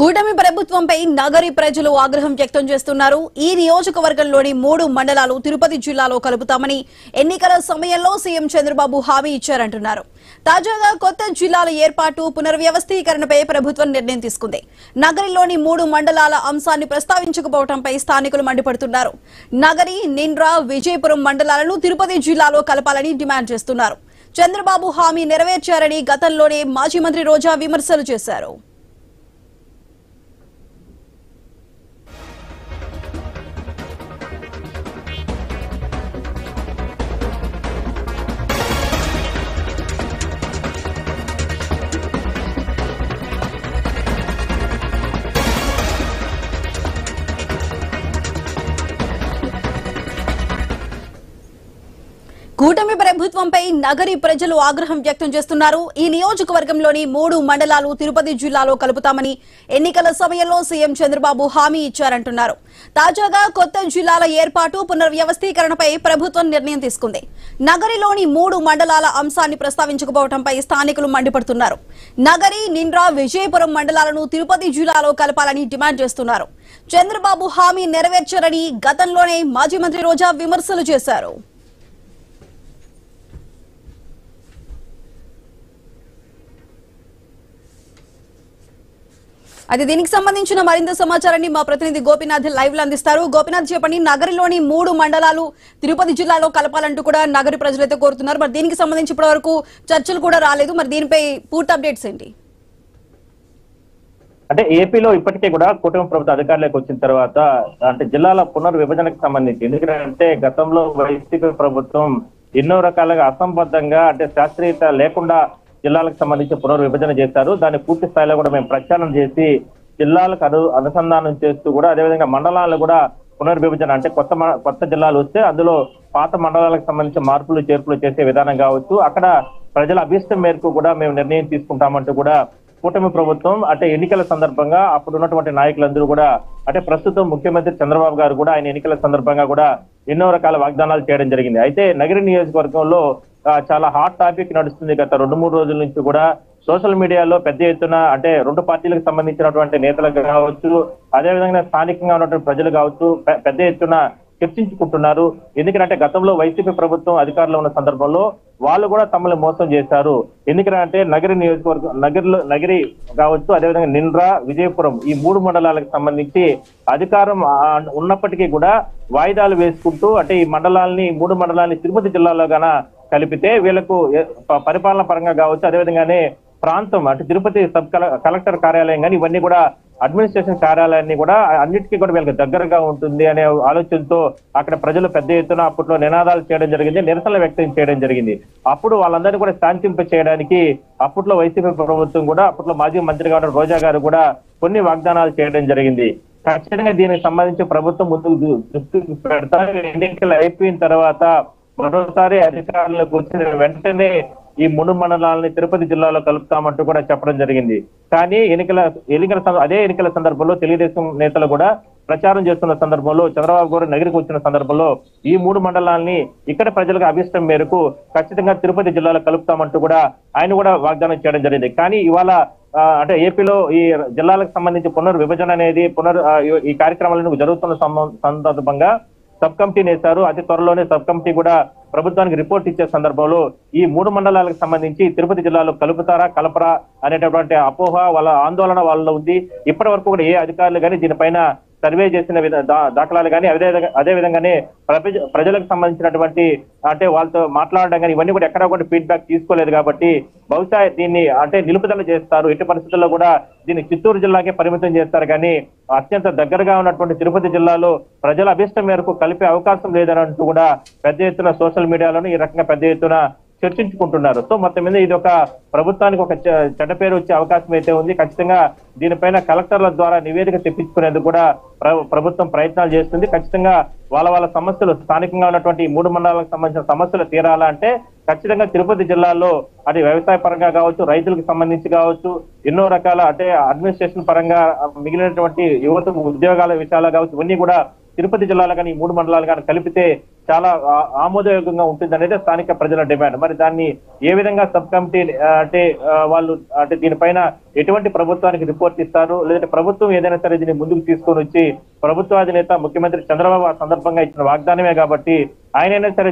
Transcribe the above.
కూటమి ప్రభుత్వంపై నగరి ప్రజలు ఆగ్రహం వ్యక్తం చేస్తున్నారు. ఈ నియోజకవర్గంలోని 3 మండలాలు తిరుపతి జిల్లాలో కలుపుతామని ఎన్నికల సమయంలో సీఎం చంద్రబాబు హామీ ఇచ్చారంటున్నారు. తాజాగా కొత్త జిల్లాల ఏర్పాటు పునర్వ్యవస్థీకరణపై ప్రభుత్వం నిర్ణయం తీసుకుంది. నగరిలోని 3 మండలాల అంశాన్ని ప్రస్తావించకపోవడంపై స్థానికులు మండిపడుతున్నారు. నగరి, నిండ్రా, విజయపురం మండలాలను తిరుపతి జిల్లాలో కలపాలని డిమాండ్ చేస్తున్నారు. చంద్రబాబు హామీ నెరవేర్చారని గతంలోనే మాజీ మంత్రి రోజా విమర్శలు చేశారు. కూటమి ప్రభుత్వంపై నగరి ప్రజలు ఆగ్రహం వ్యక్తం చేస్తున్నారు. ఈ నియోజకవర్గంలోని 3 మండలాలు తిరుపతి జిల్లాలో కలుపుతామని ఎన్నికల సమయంలో సీఎం చంద్రబాబు హామీ ఇచ్చారంటున్నారు. తాజాగా కొత్త జిల్లాల ఏర్పాటు పునర్వ్యవస్థీకరణపై ప్రభుత్వం నిర్ణయం తీసుకుంది. నగరిలోని 3 మండలాల అంశాన్ని ప్రస్తావించకపోవడంపై స్థానికులు మండిపడుతున్నారు. నగరి, నిండ్రా, విజయపురం మండలాలను తిరుపతి జిల్లాలో కలపాలని డిమాండ్ చేస్తున్నారు. చంద్రబాబు హామీ నెరవేర్చారని గతంలోనే మాజీ మంత్రి రోజా విమర్శలు చేశారు. అయితే దీనికి సంబంధించిన మరింత సమాచారాన్ని మా ప్రతినిధి గోపీనాథ్ లైవ్ లో అందిస్తారు. గోపీనాథ్, చెప్పండి, నగరిలోని 3 మండలాలు తిరుపతి జిల్లాలో కలపాలంటూ కూడా నగరి ప్రజలైతే కోరుతున్నారు. మరి దీనికి సంబంధించి ఇప్పటి వరకు చర్చలు కూడా రాలేదు. మరి దీనిపై పూర్తి అప్డేట్స్ ఏంటి? అంటే ఏపీలో ఇప్పటికే కూడా కూటమి ప్రభుత్వ అధికారులకు వచ్చిన తర్వాత అంటే జిల్లాల పునర్విభజనకు సంబంధించి, ఎందుకంటే గతంలో వైసీపీ ప్రభుత్వం ఎన్నో రకాలుగా అసంబద్ధంగా అంటే శాస్త్రీయత లేకుండా జిల్లాలకు సంబంధించి పునర్విభజన చేశారు. దాన్ని పూర్తి స్థాయిలో కూడా మేము ప్రచారం చేసి జిల్లాలకు అనుసంధానం చేస్తూ కూడా అదేవిధంగా మండలాలు కూడా పునర్విభజన అంటే కొత్త జిల్లాలు వస్తే అందులో పాత మండలాలకు సంబంధించి మార్పులు చేర్పులు చేసే విధానం కావచ్చు, అక్కడ ప్రజల అభీష్టం మేరకు కూడా మేము నిర్ణయం తీసుకుంటామంటూ కూడా కూటమి ప్రభుత్వం అంటే ఎన్నికల సందర్భంగా అప్పుడు ఉన్నటువంటి నాయకులందరూ కూడా అంటే ప్రస్తుతం ముఖ్యమంత్రి చంద్రబాబు గారు కూడా ఆయన ఎన్నికల సందర్భంగా కూడా ఎన్నో రకాల వాగ్దానాలు చేయడం జరిగింది. అయితే నగరి నియోజకవర్గంలో చాలా హాట్ టాపిక్ నడుస్తుంది. గత 2-3 రోజుల నుంచి కూడా సోషల్ మీడియాలో పెద్ద ఎత్తున అంటే 2 పార్టీలకు సంబంధించినటువంటి నేతలకు కావచ్చు, అదేవిధంగా స్థానికంగా ఉన్నటువంటి ప్రజలు కావచ్చు పెద్ద ఎత్తున చర్చించుకుంటున్నారు. ఎందుకంటే గతంలో వైసీపీ ప్రభుత్వం అధికారంలో ఉన్న సందర్భంలో వాళ్ళు కూడా తమని మోసం చేశారు. ఎందుకంటే నగరి నియోజకవర్గం నగరి కావచ్చు, అదేవిధంగా నిండ్రా, విజయపురం ఈ 3 మండలాలకు సంబంధించి అధికారం ఉన్నప్పటికీ కూడా వాయిదాలు వేసుకుంటూ అంటే ఈ 3 మండలాలని తిరుపతి జిల్లాలో గాన కలిపితే వీళ్ళకు పరిపాలన పరంగా కావచ్చు, అదేవిధంగానే ప్రాంతం అంటే తిరుపతి కలెక్టర్ కార్యాలయం కానీ ఇవన్నీ కూడా అడ్మినిస్ట్రేషన్ కార్యాలయాన్ని కూడా అన్నిటికీ కూడా వీళ్ళకి దగ్గరగా ఉంటుంది అనే ఆలోచనతో అక్కడ ప్రజలు పెద్ద ఎత్తున అప్పట్లో నినాదాలు చేయడం జరిగింది, నిరసనలు వ్యక్తం చేయడం జరిగింది. అప్పుడు వాళ్ళందరినీ కూడా శాంతింప చేయడానికి అప్పట్లో వైసీపీ ప్రభుత్వం కూడా అప్పట్లో మాజీ మంత్రి గారు రోజా గారు కూడా కొన్ని వాగ్దానాలు చేయడం జరిగింది. ఖచ్చితంగా దీనికి సంబంధించి ప్రభుత్వం ముందుకు దృష్టి పెడతారు. ఎన్నికలు అయిపోయిన తర్వాత మరోసారి అధికారులకు వచ్చిన వెంటనే ఈ 3 మండలాలని తిరుపతి జిల్లాలో కలుపుతామంటూ కూడా చెప్పడం జరిగింది. కానీ అదే ఎన్నికల సందర్భంలో తెలుగుదేశం నేతలు కూడా ప్రచారం చేస్తున్న సందర్భంలో చంద్రబాబు గారు నగరికి వచ్చిన సందర్భంలో ఈ 3 మండలాలని ఇక్కడ ప్రజలకు అభిష్టం మేరకు ఖచ్చితంగా తిరుపతి జిల్లాలో కలుపుతామంటూ కూడా ఆయన కూడా వాగ్దానం చేయడం జరిగింది. కానీ ఇవాళ అంటే ఏపీలో ఈ జిల్లాలకు సంబంధించి పునర్విభజన అనేది ఈ కార్యక్రమాలను జరుగుతున్న సందర్భంగా సబ్ కమిటీని వేశారు. అతి త్వరలోనే సబ్ కమిటీ కూడా ప్రభుత్వానికి రిపోర్ట్ ఇచ్చే సందర్భంలో ఈ 3 మండలాలకు సంబంధించి తిరుపతి జిల్లాలో కలుపుతారా కలపరా అనేటటువంటి అపోహ వాళ్ళ ఆందోళన వాళ్ళలో ఉంది. ఇప్పటి వరకు కూడా ఏ అధికారులు కానీ దీనిపైన సర్వే చేసిన దాఖలాలు కానీ అదే విధంగానే ప్రజలకు సంబంధించినటువంటి అంటే వాళ్ళతో మాట్లాడడం కానీ ఇవన్నీ కూడా ఎక్కడా కూడా ఫీడ్బ్యాక్ తీసుకోలేదు. కాబట్టి బహుశా దీన్ని అంటే నిలుపుదల చేస్తారు. ఎట్టి పరిస్థితుల్లో కూడా దీన్ని చిత్తూరు జిల్లాకే పరిమితం చేస్తారు. కానీ అత్యంత దగ్గరగా ఉన్నటువంటి తిరుపతి జిల్లాలో ప్రజల అభిష్టం మేరకు కలిపే అవకాశం లేదని అంటూ కూడా పెద్ద ఎత్తున సోషల్ మీడియాలోనూ ఈ రకంగా పెద్ద ఎత్తున చర్చించుకుంటున్నారు. సో మొత్తం మీద ఇది ఒక ప్రభుత్వానికి ఒక చెడ్డ పేరు వచ్చే అవకాశం అయితే ఉంది. ఖచ్చితంగా దీనిపైన కలెక్టర్ల ద్వారా నివేదిక తెప్పించుకునేందుకు కూడా ప్రభుత్వం ప్రయత్నాలు చేస్తుంది. ఖచ్చితంగా వాళ్ళ సమస్యలు స్థానికంగా ఉన్నటువంటి 3 మండలాలకు సంబంధించిన సమస్యలు తీరాలంటే ఖచ్చితంగా తిరుపతి జిల్లాలో అది వ్యవసాయ పరంగా కావచ్చు, రైతులకు సంబంధించి కావచ్చు, ఎన్నో రకాల అంటే అడ్మినిస్ట్రేషన్ పరంగా మిగిలినటువంటి యువతకు ఉద్యోగాల విషయాలు కావచ్చు, ఇవన్నీ కూడా తిరుపతి జిల్లాలు కానీ 3 మండలాలు కానీ కలిపితే చాలా ఆమోదయోగ్యంగా ఉంటుంది అనేది స్థానిక ప్రజల డిమాండ్. మరి దాన్ని ఏ విధంగా సబ్ కమిటీ వాళ్ళు దీనిపైన ఎటువంటి ప్రభుత్వానికి రిపోర్ట్ ఇస్తారు, లేదంటే ప్రభుత్వం ఏదైనా సరే దీన్ని ముందుకు తీసుకొని వచ్చి ప్రభుత్వ అధినేత ముఖ్యమంత్రి చంద్రబాబు ఆ సందర్భంగా ఇచ్చిన వాగ్దానమే కాబట్టి ఆయనైనా సరే